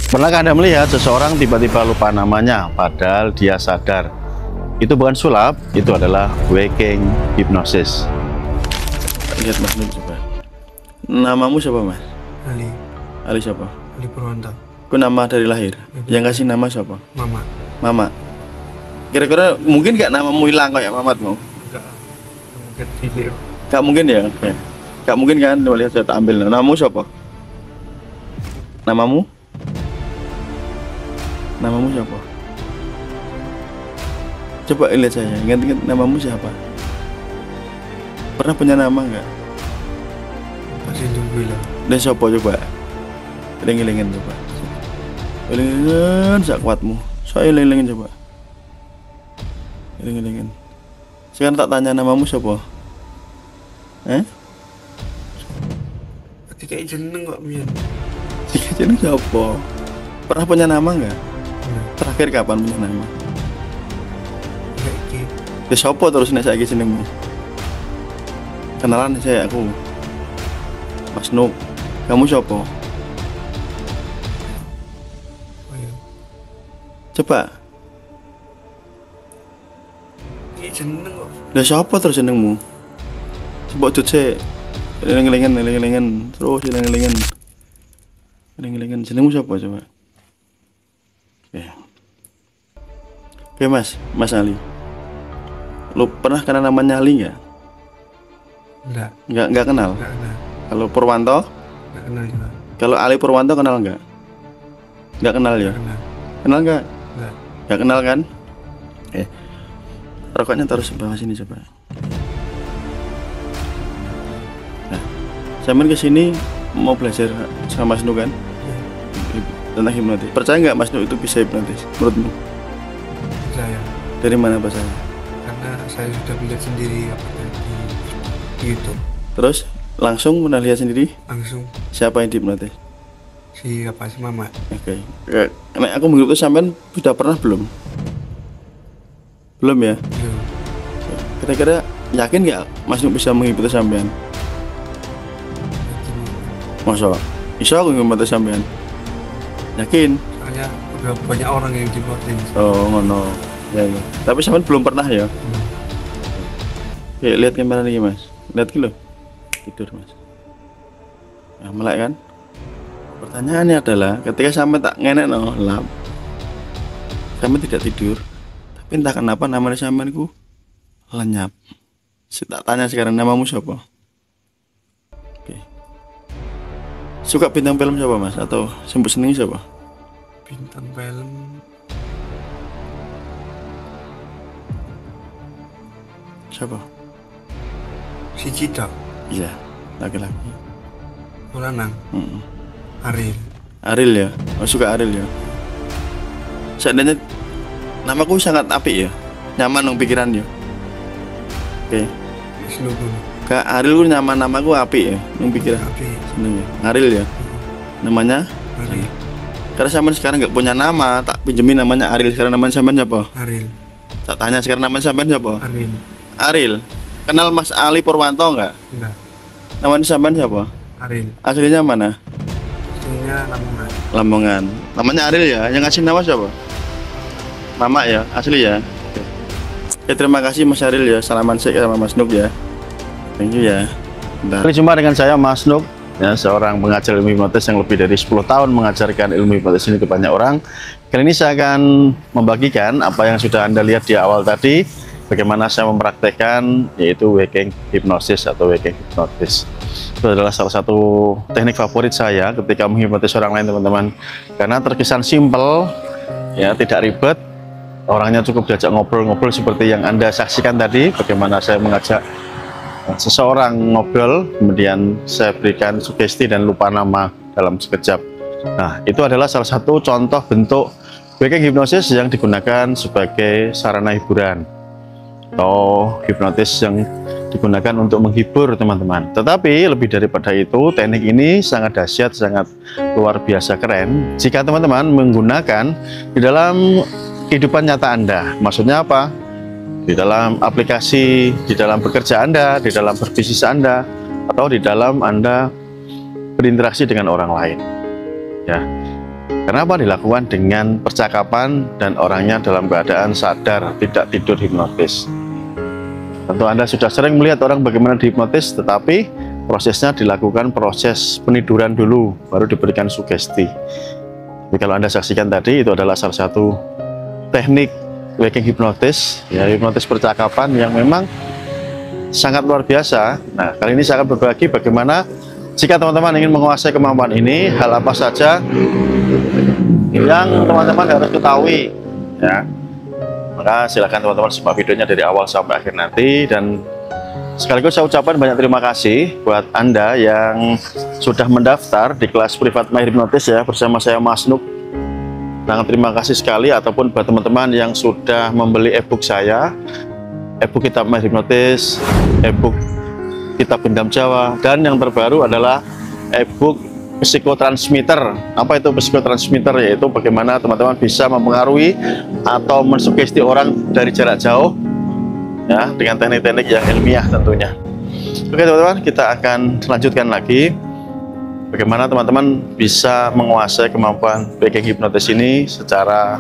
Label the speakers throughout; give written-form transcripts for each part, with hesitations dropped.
Speaker 1: Pernahkah Anda melihat seseorang tiba-tiba lupa namanya padahal dia sadar? Itu bukan sulap, itu adalah waking hypnosis. Lihat Mas Nur coba. Namamu siapa Mas?
Speaker 2: Ali.
Speaker 1: Ali siapa?
Speaker 2: Ali Purwanto.
Speaker 1: Itu nama dari lahir? Yang kasih nama siapa?
Speaker 2: Mama.
Speaker 1: Mama. Kira-kira mungkin gak namamu hilang kayak mamatmu?
Speaker 2: Enggak. Mungkin hilir.
Speaker 1: Gak mungkin ya? Gak mungkin kan? Coba lihat saya tak ambil. Namamu siapa? Namamu? Namamu siapa? Coba lihat saya, ingat-ingat namamu siapa? Pernah punya nama nggak?
Speaker 2: Pasti tunggu lah.
Speaker 1: Dan siapa coba? Eling-elingin coba. Eling-elingin sak kuatmu. Saya eling-elingin coba. Eling-elingin. Sekarang tak tanya namamu siapa?
Speaker 2: Kayak jeneng kok Mian.
Speaker 1: Jadi siapa? Pernah punya nama nggak?
Speaker 2: Nah,
Speaker 1: Terakhir kapan punya nama?
Speaker 2: kayak iki.
Speaker 1: Ya siapa terus nek saiki jenengmu? Kenalan saya aku. Mas Nuk. Kamu siapa?
Speaker 2: Oh iya.
Speaker 1: Coba.
Speaker 2: Kayak jeneng kok.
Speaker 1: Lah siapa terus jenengmu? Coba cek. Eling-elingin, terus eling-elingin. Eling-elingin jenengmu siapa coba? Oke Mas Ali. Lu pernah kenal namanya Ali nggak? Nggak kenal.
Speaker 2: Enggak kenal.
Speaker 1: Kalau Purwanto?
Speaker 2: Enggak kenal juga.
Speaker 1: Kalau Ali Purwanto kenal nggak? Nggak kenal ya?
Speaker 2: Enggak kenal.
Speaker 1: Kenal nggak?
Speaker 2: Enggak.
Speaker 1: Nggak kenal kan? Rokoknya taruh sebelah sini coba. Nah, saya kesini mau belajar sama Mas Nuk kan? Tentang hipnotis. Percaya nggak Mas Nuk itu bisa hipnotis? Menurutmu?
Speaker 2: Saya.
Speaker 1: Dari mana percaya?
Speaker 2: Karena saya sudah melihat sendiri apa di YouTube.
Speaker 1: Terus langsung pernah lihat sendiri
Speaker 2: Langsung
Speaker 1: siapa yang dihipnotis?
Speaker 2: si Mama.
Speaker 1: Oke. Nek aku menghitung sampean sudah pernah belum? Belum ya?
Speaker 2: Belum.
Speaker 1: Kira-kira yakin nggak Mas Nuk bisa menghipnotis sampean? Masa? Bisa aku menghipnotis sampean? Yakin?
Speaker 2: Soalnya udah banyak orang yang dihipnotis.
Speaker 1: Oh ngono. Ya. Tapi sampean belum pernah ya? Oke, lihat kamera lagi Mas. Lihat dulu. Tidur Mas. Nah, melek kan? Pertanyaannya adalah ketika sampai tak ngenek no lap, sampai tidak tidur, tapi entah kenapa nama sampai ku lenyap. Tak tanya sekarang namamu siapa? Oke. Suka bintang film siapa Mas? Atau sembuh seneng siapa?
Speaker 2: Bintang film
Speaker 1: Siapa?
Speaker 2: si Cita.
Speaker 1: Iya, laki-laki.
Speaker 2: Lanang. Ariel.
Speaker 1: Ariel ya? Oh, suka Ariel ya? Seandainya namaku sangat apik ya, nyaman dong pikiran ya. Oke.
Speaker 2: Slogan.
Speaker 1: Kak Ariel ku nyaman, namaku apik ya, nung pikiran.
Speaker 2: Tapi
Speaker 1: Seneng ya. Ariel ya? Namanya?
Speaker 2: Ariel.
Speaker 1: Karena sampean sekarang nggak punya nama, tak pinjemin namanya Ariel. Sekarang namanya sampean siapa?
Speaker 2: Ariel.
Speaker 1: Tak tanya sekarang namanya sampean siapa?
Speaker 2: Ariel.
Speaker 1: Ariel. Kenal Mas Ali Purwanto nggak?
Speaker 2: Enggak.
Speaker 1: Namanya sampean siapa?
Speaker 2: Ariel.
Speaker 1: Aslinya mana?
Speaker 2: Aslinya Lamongan.
Speaker 1: Lamongan. Namanya Ariel ya? Yang ngasih nama siapa? Mama ya? Asli ya? Oke, terima kasih Mas Ariel ya. Salaman sik sama Mas Nuk ya. Thank you ya. Kali jumpa dengan saya Mas Nuk, ya, seorang pengajar ilmu hipnotis yang lebih dari 10 tahun mengajarkan ilmu hipnotis ini ke banyak orang. Kali ini saya akan membagikan apa yang sudah Anda lihat di awal tadi, bagaimana saya mempraktekkan yaitu waking hypnosis atau waking hypnotis. Itu adalah salah satu teknik favorit saya ketika menghipnotis orang lain, teman-teman, karena terkesan simple, ya, tidak ribet. Orangnya cukup diajak ngobrol-ngobrol seperti yang Anda saksikan tadi, bagaimana saya mengajak seseorang ngobrol, kemudian saya berikan sugesti dan lupa nama dalam sekejap. Nah, itu adalah salah satu contoh bentuk waking hypnosis yang digunakan sebagai sarana hiburan atau hipnotis yang digunakan untuk menghibur teman-teman. Tetapi lebih daripada itu, teknik ini sangat dahsyat, sangat luar biasa keren jika teman-teman menggunakan di dalam kehidupan nyata Anda. Maksudnya apa? Di dalam aplikasi, di dalam bekerja Anda, di dalam berbisnis Anda, atau di dalam Anda berinteraksi dengan orang lain. Ya, Kenapa dilakukan dengan percakapan dan orangnya dalam keadaan sadar, tidak tidur hipnotis. Tentu Anda sudah sering melihat orang bagaimana dihipnotis, tetapi prosesnya dilakukan proses peniduran dulu, baru diberikan sugesti. Jadi kalau Anda saksikan tadi, itu adalah salah satu teknik waking hipnotis, ya, hipnotis percakapan yang memang sangat luar biasa. Nah, kali ini saya akan berbagi bagaimana jika teman-teman ingin menguasai kemampuan ini, hal apa saja yang teman-teman harus ketahui, ya. Maka silakan teman-teman simak videonya dari awal sampai akhir nanti, dan sekaligus saya ucapkan banyak terima kasih buat Anda yang sudah mendaftar di kelas privat My Hypnotis ya bersama saya Mas Nuk. Sangat terima kasih sekali, ataupun buat teman-teman yang sudah membeli e-book saya, e-book kitab My Hypnotis, e-book kitab Gendam Jawa, dan yang terbaru adalah e-book psikotransmitter. Apa itu psikotransmitter? Yaitu bagaimana teman-teman bisa mempengaruhi atau mensugesti orang dari jarak jauh, ya, dengan teknik-teknik yang ilmiah tentunya. Oke teman-teman, kita akan lanjutkan lagi bagaimana teman-teman bisa menguasai kemampuan waking hipnotis ini secara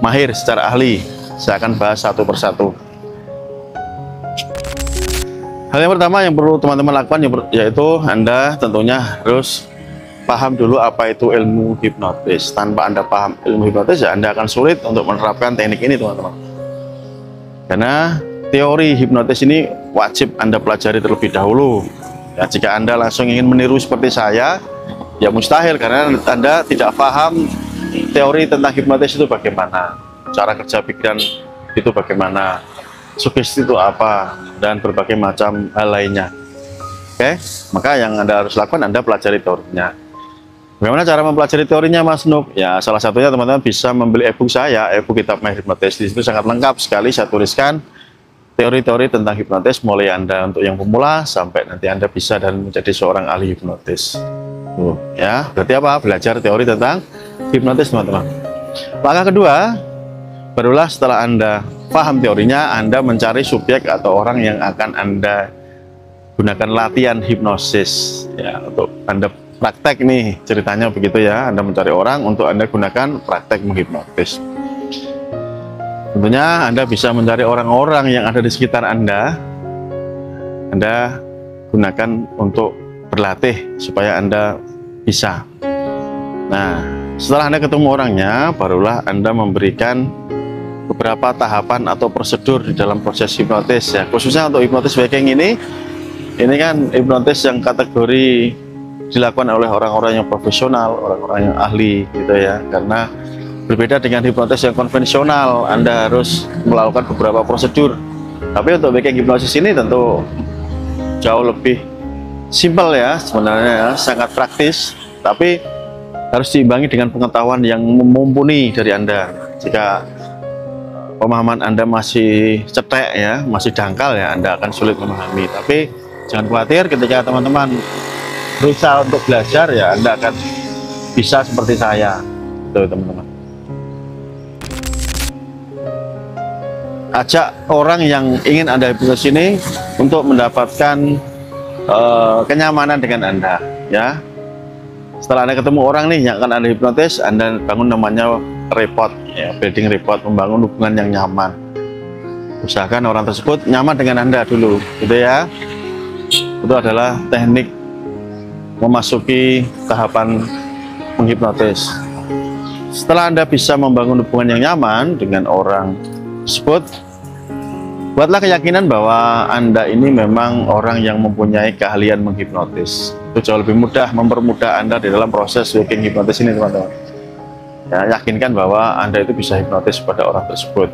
Speaker 1: mahir, secara ahli. Saya akan bahas satu persatu. Hal yang pertama yang perlu teman-teman lakukan yaitu Anda tentunya harus paham dulu apa itu ilmu hipnotis. Tanpa Anda paham ilmu hipnotis, ya Anda akan sulit untuk menerapkan teknik ini teman-teman. Karena teori hipnotis ini wajib Anda pelajari terlebih dahulu. Ya, jika Anda langsung ingin meniru seperti saya, ya mustahil, karena Anda tidak paham teori tentang hipnotis itu bagaimana, cara kerja pikiran itu bagaimana, sugesti itu apa, dan berbagai macam hal lainnya. Oke, maka yang Anda harus lakukan, Anda pelajari teorinya. Bagaimana cara mempelajari teorinya, Mas Nuk? Ya, salah satunya teman-teman bisa membeli e-book saya, e-book kitab My Hypnotis. Di situ sangat lengkap sekali saya tuliskan teori-teori tentang hipnotis, mulai Anda untuk yang pemula sampai nanti Anda bisa dan menjadi seorang ahli hipnotis. Ya, berarti apa? Belajar teori tentang hipnotis, teman-teman. Langkah kedua, barulah setelah Anda paham teorinya, Anda mencari subjek atau orang yang akan Anda gunakan latihan hipnosis, ya, untuk Anda praktek nih, ceritanya begitu ya. Anda mencari orang untuk Anda gunakan praktek menghipnotis. Tentunya Anda bisa mencari orang-orang yang ada di sekitar Anda gunakan untuk berlatih supaya Anda bisa. Nah, setelah Anda ketemu orangnya, barulah Anda memberikan beberapa tahapan atau prosedur di dalam proses hipnotis ya. Khususnya untuk hipnotis waking ini kan hipnotis yang kategori dilakukan oleh orang-orang yang profesional, orang-orang yang ahli gitu ya. Karena berbeda dengan hipnotis yang konvensional, Anda harus melakukan beberapa prosedur. Tapi untuk waking hipnosis ini tentu jauh lebih simpel ya sebenarnya ya, sangat praktis, tapi harus diimbangi dengan pengetahuan yang mumpuni dari Anda. Jika pemahaman Anda masih cetek ya, masih dangkal ya, Anda akan sulit memahami. Tapi jangan khawatir, ketika teman-teman berusaha untuk belajar ya, Anda akan bisa seperti saya, gitu teman-teman. Ajak orang yang ingin Anda hipnotis ini untuk mendapatkan kenyamanan dengan Anda ya. Setelah Anda ketemu orang nih yang akan Anda hipnotis, Anda bangun namanya report ya, building report, membangun hubungan yang nyaman. Usahakan orang tersebut nyaman dengan Anda dulu, gitu ya. Itu adalah teknik memasuki tahapan menghipnotis. Setelah Anda bisa membangun hubungan yang nyaman dengan orang tersebut, buatlah keyakinan bahwa Anda ini memang orang yang mempunyai keahlian menghipnotis. Itu jauh lebih mudah, mempermudah Anda di dalam proses waking hipnotis ini, teman-teman. Ya, yakinkan bahwa Anda itu bisa hipnotis pada orang tersebut.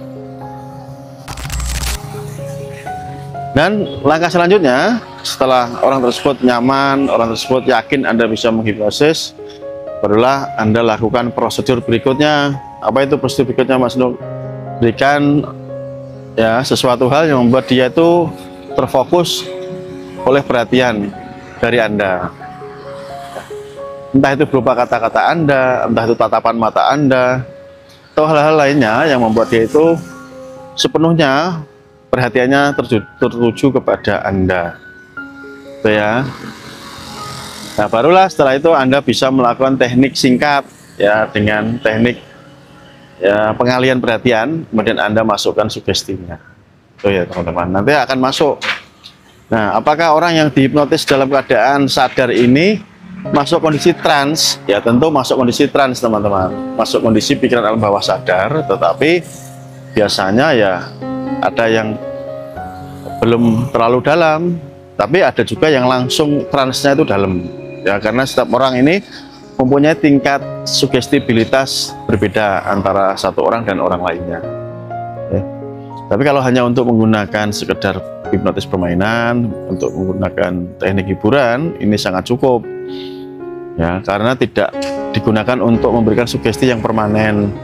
Speaker 1: Dan langkah selanjutnya, setelah orang tersebut nyaman, orang tersebut yakin Anda bisa menghipnosis, barulah Anda lakukan prosedur berikutnya. Apa itu prosedur berikutnya, Mas Nuk? Berikan ya sesuatu hal yang membuat dia itu terfokus oleh perhatian dari Anda. Entah itu berupa kata-kata Anda, entah itu tatapan mata Anda, atau hal-hal lainnya yang membuat dia itu sepenuhnya perhatiannya tertuju kepada Anda. Itu ya. Nah, barulah setelah itu Anda bisa melakukan teknik singkat ya dengan teknik ya pengalihan perhatian, kemudian Anda masukkan sugestinya. Tuh ya teman-teman, nanti akan masuk. Nah, apakah orang yang dihipnotis dalam keadaan sadar ini masuk kondisi trans? Ya tentu masuk kondisi trans teman-teman, masuk kondisi pikiran alam bawah sadar, tetapi biasanya ya ada yang belum terlalu dalam, tapi ada juga yang langsung transnya itu dalam ya, karena setiap orang ini mempunyai tingkat sugestibilitas berbeda antara satu orang dan orang lainnya ya. Tapi kalau hanya untuk menggunakan sekedar hipnotis permainan, untuk menggunakan teknik hiburan, ini sangat cukup ya, karena tidak digunakan untuk memberikan sugesti yang permanen.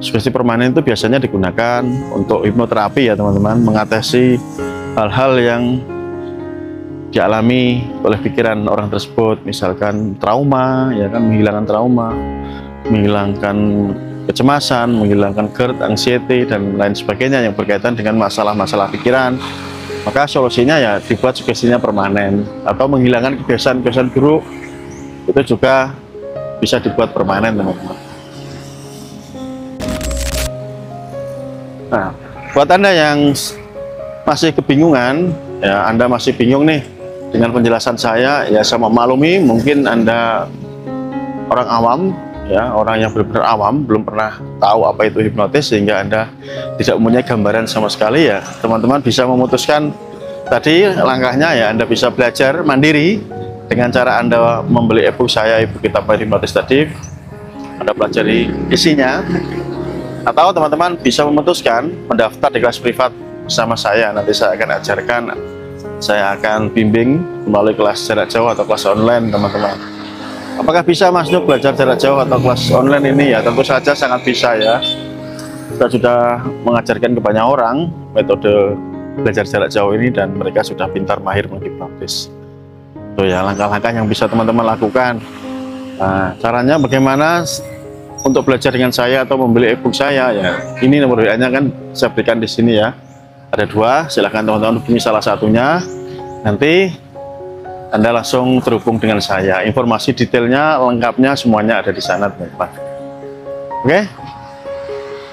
Speaker 1: Sugesti permanen itu biasanya digunakan untuk hipnoterapi ya teman-teman, mengatasi hal-hal yang dialami oleh pikiran orang tersebut, misalkan trauma, ya kan, menghilangkan trauma, menghilangkan kecemasan, menghilangkan GERD, anxiety dan lain sebagainya yang berkaitan dengan masalah-masalah pikiran. Maka solusinya ya dibuat sugestinya permanen, atau menghilangkan kebiasaan-kebiasaan buruk itu juga bisa dibuat permanen teman-teman. Nah, buat Anda yang masih kebingungan, ya Anda masih bingung nih dengan penjelasan saya, ya sama maklumi, mungkin Anda orang awam, ya orang yang benar-benar awam, belum pernah tahu apa itu hipnotis, sehingga Anda tidak mempunyai gambaran sama sekali. Ya teman-teman bisa memutuskan tadi langkahnya, ya Anda bisa belajar mandiri dengan cara Anda membeli e-book saya, e-book Kitab Hipnotis tadi, Anda pelajari isinya, atau teman-teman bisa memutuskan mendaftar di kelas privat bersama saya. Nanti saya akan ajarkan, saya akan bimbing melalui kelas jarak jauh atau kelas online teman-teman. Apakah bisa Mas Nuk belajar jarak jauh atau kelas online ini? Ya tentu saja sangat bisa ya. Kita sudah mengajarkan ke banyak orang metode belajar jarak jauh ini, dan mereka sudah pintar mahir menghipnotis. Itu ya langkah-langkah yang bisa teman-teman lakukan. Nah, caranya bagaimana untuk belajar dengan saya atau membeli e-book saya? Ya ini nomor WA-nya kan saya berikan di sini ya. Ada dua, silahkan teman-teman hubungi salah satunya, nanti Anda langsung terhubung dengan saya. Informasi detailnya, lengkapnya, semuanya ada di sana teman-teman. Oke,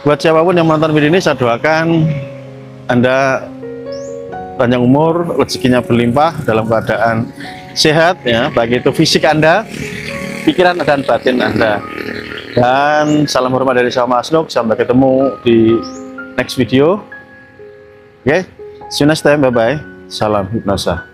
Speaker 1: buat siapapun yang menonton video ini, saya doakan Anda panjang umur, rezekinya berlimpah, dalam keadaan sehat ya, baik itu fisik Anda, pikiran dan batin Anda. Dan salam hormat dari saya Mas Nuk, sampai ketemu di next video. Oke, see you next time, bye-bye. Salam hipnosa.